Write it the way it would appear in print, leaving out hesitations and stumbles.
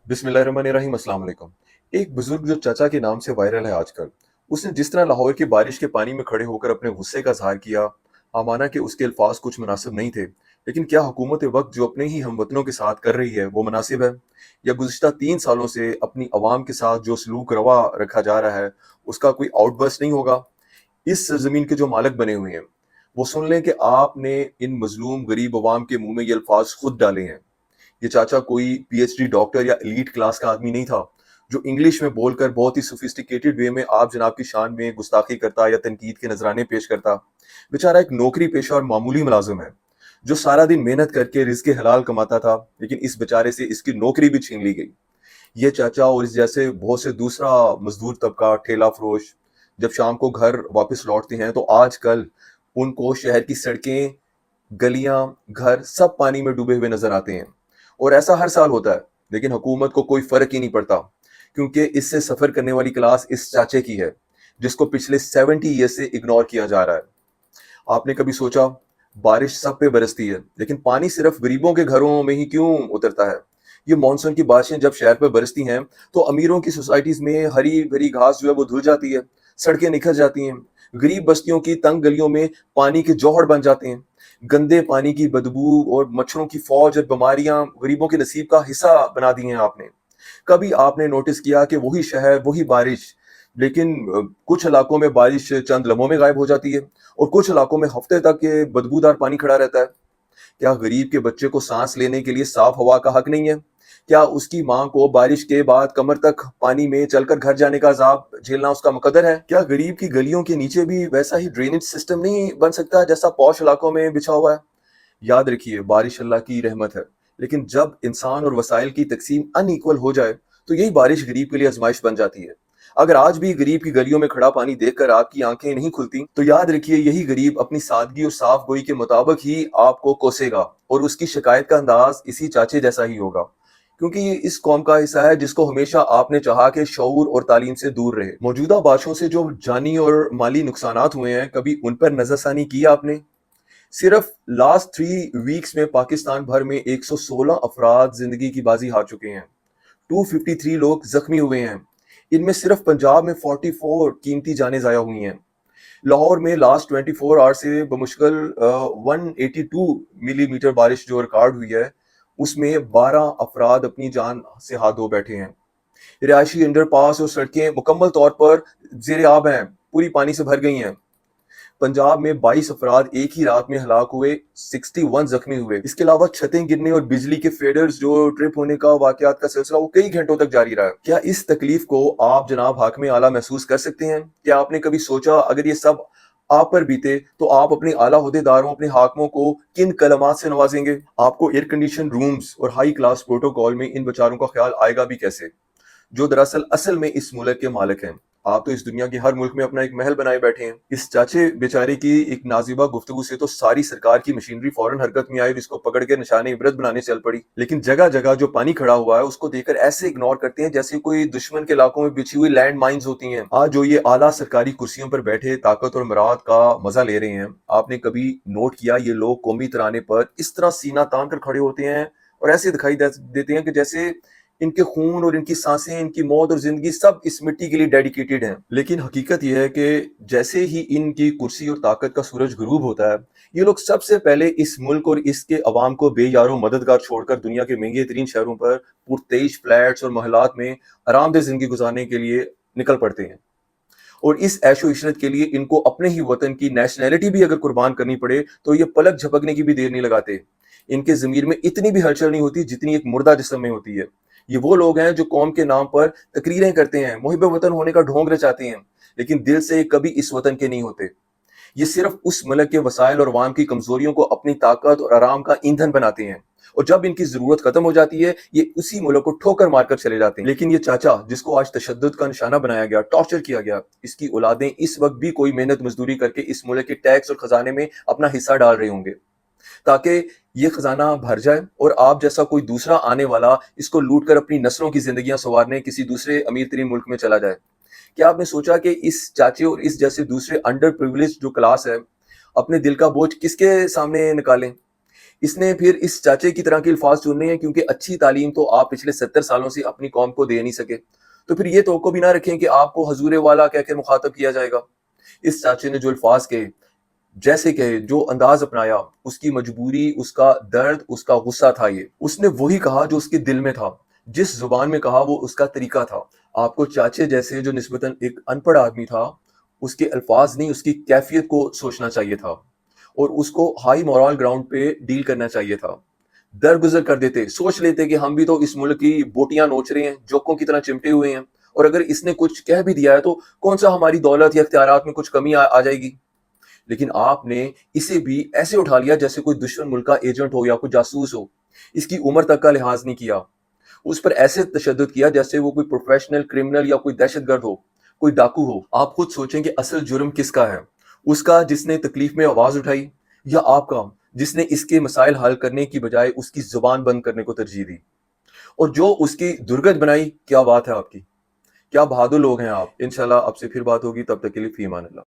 बिस्मिल्लाहिर्रहमानिर्रहीम, अस्सलाम वालेकुम। एक बुजुर्ग जो चाचा के नाम से वायरल है आजकल, उसने जिस तरह लाहौर की बारिश के पानी में खड़े होकर अपने गुस्से का इजहार किया, माना कि उसके अल्फाज कुछ मुनासिब नहीं थे, लेकिन क्या हुकूमत वक्त जो अपने ही हमवतनों के साथ कर रही है वो मुनासिब है? या गुज़िश्ता 3 सालों से अपनी अवाम के साथ जो सलूक रवा रखा जा रहा है उसका कोई आउटबर्स्ट नहीं होगा? इस ज़मीन के जो मालिक बने हुए हैं, वो सुन लें कि आपने इन मजलूम गरीब अवाम के मुंह में ये अल्फाज खुद डाले हैं। ये चाचा कोई पीएचडी डॉक्टर या एलीट क्लास का आदमी नहीं था जो इंग्लिश में बोलकर बहुत ही सोफिस्टिकेटेड वे में आप जनाब की शान में गुस्ताखी करता या तनकीद के नजराने पेश करता। बेचारा एक नौकरी पेशा और मामूली मुलाजिम है जो सारा दिन मेहनत करके रिज़्क़ हलाल कमाता था, लेकिन इस बेचारे से इसकी नौकरी भी छीन ली गई। ये चाचा और इस जैसे बहुत से दूसरा मजदूर तबका ठेला फरोश जब शाम को घर वापस लौटते हैं तो आजकल उनको शहर की सड़कें, गलियां, घर सब पानी में डूबे हुए नजर आते हैं। और ऐसा हर साल होता है, लेकिन हुकूमत को कोई फर्क ही नहीं पड़ता, क्योंकि इससे सफर करने वाली क्लास इस चाचे की है जिसको पिछले 70 ईयर से इग्नोर किया जा रहा है। आपने कभी सोचा, बारिश सब पे बरसती है लेकिन पानी सिर्फ गरीबों के घरों में ही क्यों उतरता है? ये मानसून की बारिशें जब शहर पर बरसती हैं तो अमीरों की सोसाइटीज में हरी भरी घास जो है वो धुल जाती है, सड़कें निखर जाती हैं, गरीब बस्तियों की तंग गलियों में पानी के जौहर बन जाते हैं। गंदे पानी की बदबू और मच्छरों की फौज और बीमारियां गरीबों के नसीब का हिस्सा बना दी हैं आपने। कभी आपने नोटिस किया कि वही शहर, वही बारिश, लेकिन कुछ इलाकों में बारिश चंद लम्हों में गायब हो जाती है और कुछ इलाकों में हफ्ते तक ये बदबूदार पानी खड़ा रहता है। क्या गरीब के बच्चे को सांस लेने के लिए साफ हवा का हक नहीं है? क्या उसकी माँ को बारिश के बाद कमर तक पानी में चलकर घर जाने का अजाब झेलना उसका मुकद्दर है? क्या गरीब की गलियों के नीचे भी वैसा ही ड्रेनेज सिस्टम नहीं बन सकता जैसा पॉश इलाकों में बिछा हुआ है? याद रखिए, बारिश अल्लाह की रहमत है, लेकिन जब इंसान और वसाइल की तकसीम अनइक्वल हो जाए तो यही बारिश गरीब के लिए आजमाइश बन जाती है। अगर आज भी गरीब की गलियों में खड़ा पानी देखकर आपकी आंखें नहीं खुलती तो याद रखिए, यही गरीब अपनी सादगी और साफ गोई के मुताबिक ही आपको कोसेगा और उसकी शिकायत का अंदाज इसी चाचे जैसा ही होगा, क्योंकि ये इस कौम का हिस्सा है जिसको हमेशा आपने चाहा कि शऊर और तालीम से दूर रहे। मौजूदा बारिशों से जो जानी और माली नुकसानात हुए हैं, कभी उन पर नजरसानी की आपने? सिर्फ लास्ट 3 वीक्स में पाकिस्तान भर में 116 अफराद जिंदगी की बाजी हार चुके हैं, 253 लोग जख्मी हुए हैं। इनमें सिर्फ पंजाब में 44 कीमती जानें ज़ाया हुई हैं। लाहौर में लास्ट 24 आवर से बमुश्किल 182 मिलीमीटर बारिश जो रिकॉर्ड हुई है, उसमें 12 अफराद अपनी जान से हाथ धो बैठे हैं। रिहायशी अंडरपास और सड़कें मुकम्मल तौर पर जेर आब हैं, पूरी पानी से भर गई हैं। पंजाब में 22 अफराद एक ही रात में हलाक हुए, 61 जख्मी हुए। इसके अलावा छतें गिरने और बिजली के फेडर्स जो ट्रिप होने का वाकयात का सिलसिला वो कई घंटों तक जारी रहा। क्या इस तकलीफ को आप जनाब हाकिम आला महसूस कर सकते हैं? क्या आपने कभी सोचा, अगर ये सब आप पर बीते तो आप अपने आला ओहदेदारों, अपने हाकिमों को किन कलमात से नवाजेंगे? आपको एयर कंडीशन रूम्स और हाई क्लास प्रोटोकॉल में इन बेचारों का ख्याल आएगा भी कैसे, जो दरअसल असल में इस मुल्क के मालिक हैं? आप तो इस दुनिया के हर मुल्क में अपना एक महल बनाए बैठे हैं। इस चाचे बेचारे की एक नाजिबा गुफ्तगू से तो सारी सरकार की मशीनरी फौरन हरकत में आई और इसको पकड़ के निशाने इबरत बनाने चल पड़ी। लेकिन जगह जगह जो पानी खड़ा हुआ है उसको देखकर ऐसे इग्नोर करते हैं जैसे कोई दुश्मन के इलाकों में बिछी हुई लैंड माइन्स होती हैं। आज जो ये आला सरकारी कुर्सियों पर बैठे ताकत और मराद का मजा ले रहे हैं, आपने कभी नोट किया ये लोग कौमी तराने पर इस तरह सीना तान कर खड़े होते हैं और ऐसे दिखाई देते हैं कि जैसे इनके खून और इनकी सांसें, इनकी मौत और जिंदगी सब इस मिट्टी के लिए डेडिकेटेड हैं। लेकिन हकीकत यह है कि जैसे ही इनकी कुर्सी और ताकत का सूरज गुरूब होता है, ये लोग सबसे पहले इस मुल्क और इसके अवाम को बेयारो मददगार छोड़कर दुनिया के महंगे तरीन शहरों पर पुरतेज फ्लैट्स और महलात में आरामदेह जिंदगी गुजारने के लिए निकल पड़ते हैं। और इस ऐशो इशरत के लिए इनको अपने ही वतन की नेशनैलिटी भी अगर कुर्बान करनी पड़े तो ये पलक झपकने की भी देर नहीं लगाते। इनके ज़मीर में इतनी भी हलचल नहीं होती जितनी एक मुर्दा जिस्म में होती है। ये वो लोग हैं जो कौम के नाम पर तकरीरें करते हैं, मुहिब वतन होने का ढोंग रचाते हैं, लेकिन दिल से कभी इस वतन के नहीं होते। ये सिर्फ उस मुल्क के वसाइल और अवाम की कमजोरियों को अपनी ताकत और आराम का ईंधन बनाते हैं, और जब इनकी जरूरत खत्म हो जाती है ये उसी मुल्क को ठोकर मारकर चले जाते हैं। लेकिन ये चाचा जिसको आज तशद्दुद का निशाना बनाया गया, टॉर्चर किया गया, इसकी औलादें इस वक्त भी कोई मेहनत मजदूरी करके इस मुल्क के टैक्स और खजाने में अपना हिस्सा डाल रहे होंगे, ताकि ये खजाना भर जाए और आप जैसा कोई दूसरा आने वाला इसको लूट कर अपनी नस्लों की जिंदगियां संवारने किसी दूसरे अमीर तरीन मुल्क में चला जाए। क्या आपने सोचा कि इस चाचे और इस जैसे दूसरे अंडर प्रिविलेज जो क्लास है अपने दिल का बोझ किसके सामने निकालें? اس نے پھر اس چاچے کی طرح کے الفاظ چننے ہیں کیونکہ اچھی تعلیم تو آپ پچھلے 70 سالوں سے اپنی قوم کو دے نہیں سکے، تو پھر یہ توقع بھی نہ رکھیں کہ آپ کو حضور والا کہہ کے مخاطب کیا جائے گا۔ اس چاچے نے جو الفاظ کہے، جیسے کہ جو انداز اپنایا، اس کی مجبوری، اس کا درد، اس کا غصہ تھا، یہ اس نے وہی کہا جو اس کے دل میں تھا، جس زبان میں کہا وہ اس کا طریقہ تھا۔ آپ کو چاچے جیسے جو نسبتاً ایک ان پڑھ آدمی تھا، اس کے الفاظ نہیں، اس کی کیفیت کو سوچنا چاہیے تھا، اور اس کو ہائی مورال گراؤنڈ پہ ڈیل کرنا چاہیے تھا۔ درگزر کر دیتے، سوچ لیتے کہ ہم بھی تو اس ملک کی بوٹیاں نوچ رہے ہیں، جوکوں کی طرح چمٹے ہوئے ہیں، اور اگر اس نے کچھ کہہ بھی دیا ہے تو کون سا ہماری دولت یا اختیارات میں کچھ کمی آ جائے گی۔ لیکن آپ نے اسے بھی ایسے اٹھا لیا جیسے کوئی دشمن ملک کا ایجنٹ ہو یا کوئی جاسوس ہو۔ اس کی عمر تک کا لحاظ نہیں کیا، اس پر ایسے تشدد کیا جیسے وہ کوئی پروفیشنل کرمنل یا کوئی دہشت گرد ہو، کوئی ڈاکو ہو۔ آپ خود سوچیں کہ اصل جرم کس کا ہے، اس کا جس نے تکلیف میں آواز اٹھائی، یا آپ کا جس نے اس کے مسائل حل کرنے کی بجائے اس کی زبان بند کرنے کو ترجیح دی، اور جو اس کی درگت بنائی۔ کیا بات ہے آپ کی، کیا بہادر لوگ ہیں آپ۔ انشاءاللہ اب سے پھر بات ہوگی، تب تک کے لیے فی امان اللہ۔